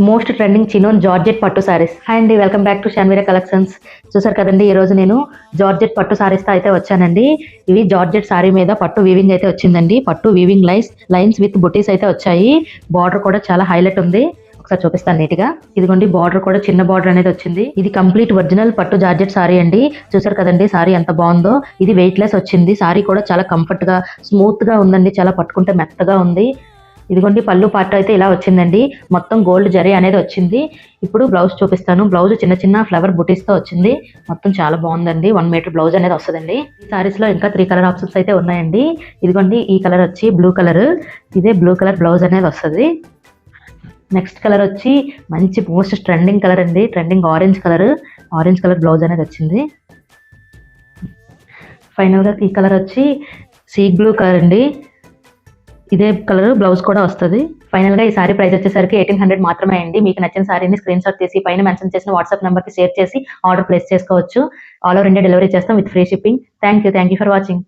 Most trending chinon georgette పట్టు saris. Hi అండి, welcome back to షాన్వీర collections. చూసారు కదండి, ఈ రోజు నేను జార్జెట్ పట్టు సారీస్ తో అయితే వచ్చానండి. ఇవి జార్జెట్ సారీ మీద పట్టు వీవింగ్ అయితే వచ్చిందండి. పట్టు వీవింగ్ లైన్స్ విత్ బుటీస్ అయితే వచ్చాయి. బార్డర్ కూడా చాలా హైలైట్ ఉంది. ఒకసారి చూపిస్తాను నీట్ గా. ఇదిగోండి, బార్డర్ కూడా చిన్న బార్డర్ అనేది వచ్చింది. ఇది కంప్లీట్ ఒరిజినల్ పట్టు జార్జెట్ సారీ అండి. చూసారు కదండి, సారీ ఎంత బాగుందో. ఇది వెయిట్ లెస్ వచ్చింది. సారీ కూడా చాలా కంఫర్ట్ గా స్మూత్ గా ఉందండి. చాలా పట్టుకుంటే మెత్తగా ఉంది. ఇదిగోండి, పళ్ళు పార్ట్ అయితే ఇలా వచ్చిందండి. మొత్తం గోల్డ్ జరీ అనేది వచ్చింది. ఇప్పుడు బ్లౌజ్ చూపిస్తాను. బ్లౌజ్ చిన్న చిన్న ఫ్లవర్ బుటీస్ తో వచ్చింది. మొత్తం చాలా బాగుందండి. 1 మీటర్ బ్లౌజ్ అనేది వస్తుందండి. ఈ సారీస్ లో ఇంకా 3 కలర్ ఆప్షన్స్ అయితే ఉన్నాయండి. ఇదిగోండి, ఈ కలర్ వచ్చి బ్లూ కలర్. ఇదే బ్లూ కలర్ బ్లౌజ్ అనేది వస్తుంది. నెక్స్ట్ కలర్ వచ్చి మంచి మోస్ట్ ట్రెండింగ్ కలర్ అండి. ట్రెండింగ్ ఆరెంజ్ కలర్ బ్లౌజ్ అనేది వచ్చింది. ఫైనల్ గా ఈ కలర్ వచ్చి సీ బ్లూ కలర్ అండి. ఇదే కలర్ బ్లౌజ్ కూడా వస్తుంది. ఫైనల్ గా ఈ సారీ ప్రైస్ వచ్చేసరికి 1800 మాత్రమే అండి. మీకు నచ్చిన సారీని స్క్రీన్ షాట్ తీసి పైన మెన్షన్ చేసిన వాట్సాప్ నెంబర్ కి షేర్ చేసి ఆర్డర్ ప్లేస్ చేసుకోవచ్చు. ఆల్ ఓవర్ ఇండియా డెలివరీ చేస్తాం with free shipping. Thank you for watching.